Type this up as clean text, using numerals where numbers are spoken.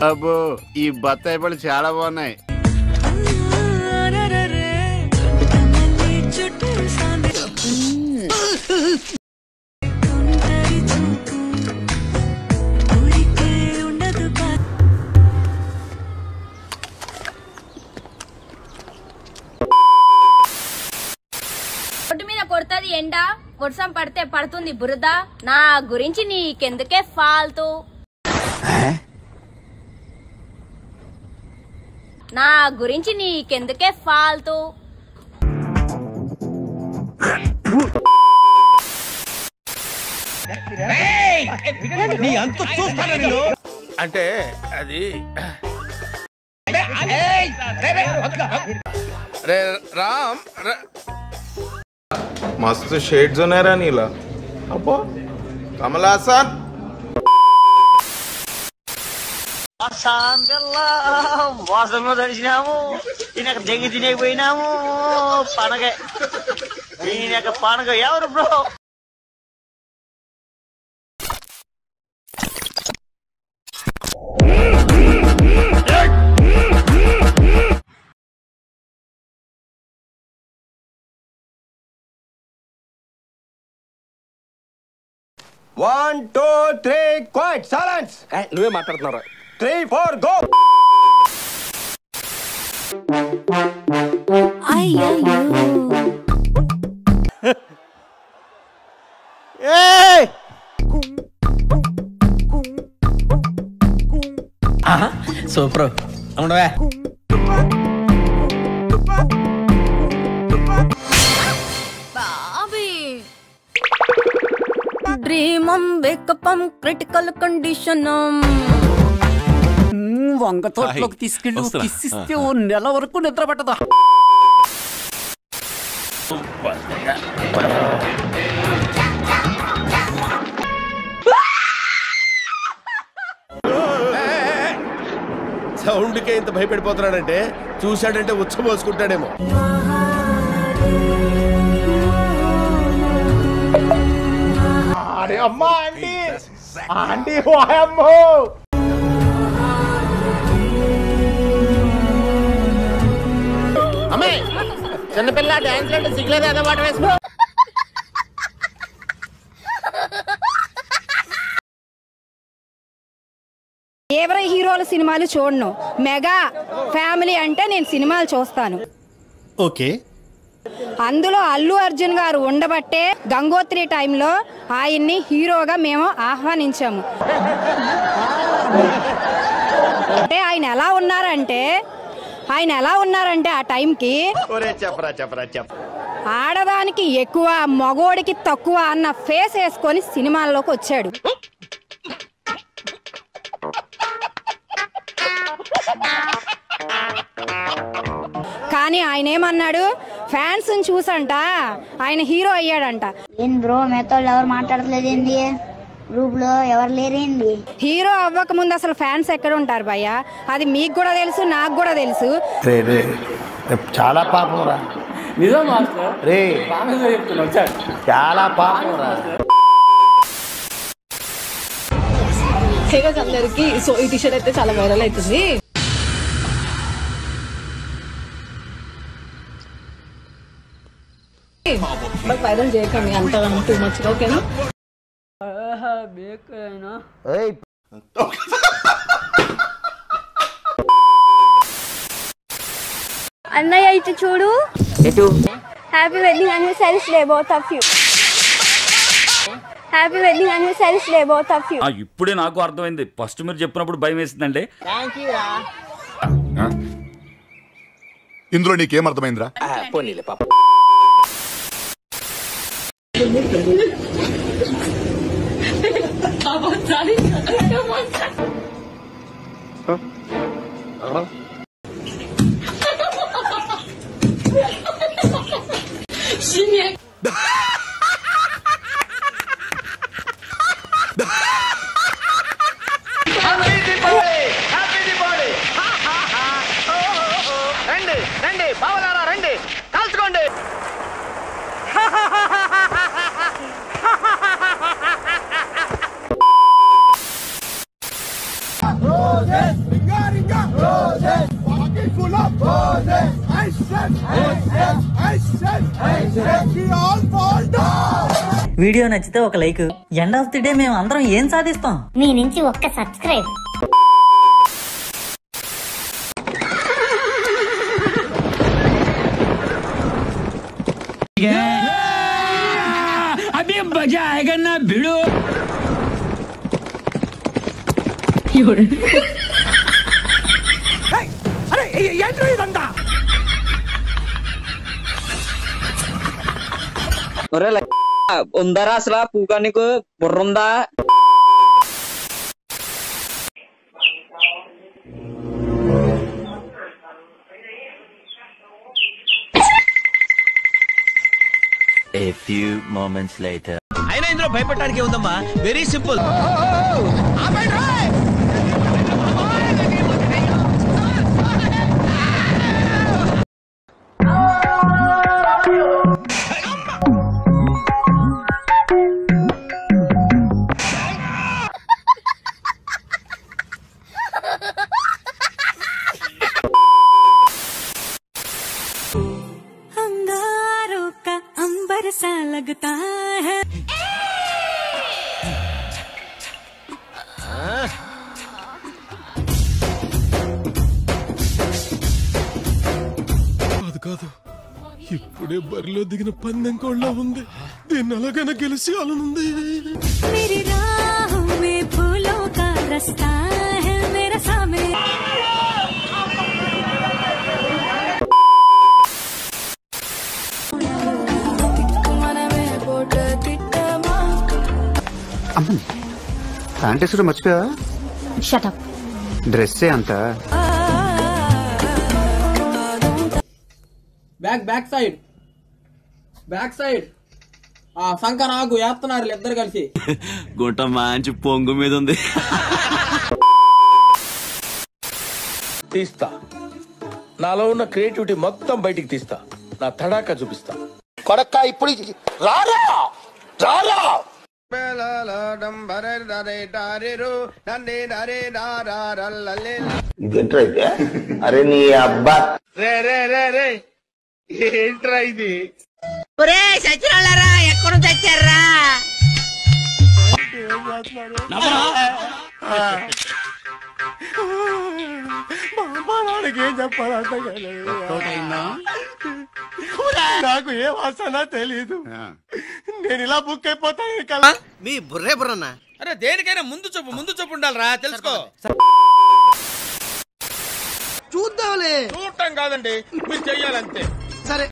అబ్బో ఈ బత్తాయి పళ్ళు చాలా బాగున్నాయి. రోడ్డు మీద కొడుతుంది ఎండ, వర్షం పడితే పడుతుంది బురద. నా గురించి నీకెందుకే ఫాల్తూ, నా గురించి నీకెందుకే ఫాల్తూ. అంటే అది రామ్ मस्त शेड्स ఉన్నాయరా నీలా. అబ్బో కమల్ హాసన్ వాసనలో తడిచినాము, ఈయన దెంగి తినేకపోయినాము. పండగ ఈయన పండగ ఎవరు bro? One, two, three, quiet, silence. నువ్వే మాట్లాడుతున్నారా? 3, 4, go. ఏయ్ సూపర్ ఉండవే. డ్రీమం వేకపం క్రిటికల్ కండిషన్. వంగ తోటలోకి తీసుకెళ్ళి కిస్సిస్తే ఓ నెల వరకు నిద్ర పట్టదా. సౌండ్కే ఇంత భయపడిపోతున్నాడంటే చూశాడంటే ఉచ్చబోసుకుంటాడేమో. అరే అమ్మా ఆంటీ, ఆంటీ వాయమ్మో. అమ్మే చిన్నపిల్ల డాన్స్ అంటే సిగ్గులేదు, ఏదో మాట వేసుకో. ఎవరి హీరోల సినిమాలు చూడను. మెగా ఫ్యామిలీ అంటే నేను సినిమాలు చూస్తాను. ఓకే. అందులో అల్లు అర్జున్ గారు ఉండబట్టే గంగోత్రి టైంలో ఆయన్ని హీరోగా మేము ఆహ్వానించాము. అంటే ఆయన ఎలా ఉన్నారంటే ఆ టైంకి ఆడదానికి ఎక్కువ మగోడికి తక్కువ అన్న ఫేస్ వేసుకొని సినిమాల్లోకి వచ్చాడు. కానీ ఆయన ఏమన్నాడు, ఫ్యాన్స్ చూసంట ఆయన హీరో అయ్యాడంట. ఏం బ్రో మీతో ఎవరు మాట్లాడలేదేంది? గ్రూప్ లో ఎవరు లేరేంది? హీరో అవ్వక ముందు అసలు ఫ్యాన్స్ ఎక్కడ ఉంటారు భయ్య? అది మీకు కూడా తెలుసు, నాకు కూడా తెలుసు. చాలా పాపం రా. నిజం మాస్టర్ రే చెప్తున్నావు. చాలా పాపం రా. అందరికి సో ఈ టీషర్ట్ అయితే చాలా వైరల్ అవుతుంది. వైరల్ చేయకండి అంత టూ మచ్, ఓకేనా? అన్నయ్య ఇటు చూడు. Happy wedding anniversaries day both of you. Happy wedding anniversaries day both of you. ఇప్పుడే నాకు అర్థమైంది. ఫస్ట్ మీరు చెప్పినప్పుడు భయం వేసిందండి. ఇందులో నీకేం అర్థమైందిరా? పోనీలే పాప. రండి బావలారా, రండి కాల్చుకోండి. వీడియో నచ్చితే ఒక like. End of the day మేము అందరం ఏం సాధిస్తాం? మీ నుంచి ఒక్క సబ్స్క్రైబ్. అభి మజా ఆయేగా నా భిడో. అరే ఏంట్రా ఇదంతా? ఉందరా అసలు పూగా నీకు బుర్రుందా? A few moments later. అయినా ఇందులో భయపడటానికి ఉందమ్మా, వెరీ సింపుల్. लगता है కాదు ఇప్పుడే బరిలో దిగిన పందెం కోళ్ళ ఉంది. దీన్ని అలాగైనా గెలిచి అలానుంది. मेरी राहों में फूलों का रास्ता है मेरा सामने. ప్యాంటేసుడు మర్చిపోయా? షటప్. డ్రెస్సే అంత. బ్యాక్ సైడ్ ఆ సంక నాకు వేస్తున్నారు ఇద్దరు కలిసి. గుంట మంచి పొంగు మీద ఉంది. తీస్తా, నాలో ఉన్న క్రియేటివిటీ మొత్తం బయటికి తీస్తా, నా తడాకా చూపిస్తా. కొడక్క ఇప్పుడు రారా రారా. ఇదేంట్రా ఇది? అరే నీ అబ్బా. రే ఏంట్రా ఇది? ఎక్కడ తెచ్చారా? ఏం చెప్పాలంటే నాకు ఏ వాసన తెలీదు. నేను ఇలా బుక్ అయిపోతాను కదా. మీ బుర్రన్నా? అరే దేనికైనా ముందు చూపు ఉండాలరా, తెలుసుకో. చూద్దాంలే. చూడటం కాదండి, మీరు చెయ్యాలంతే.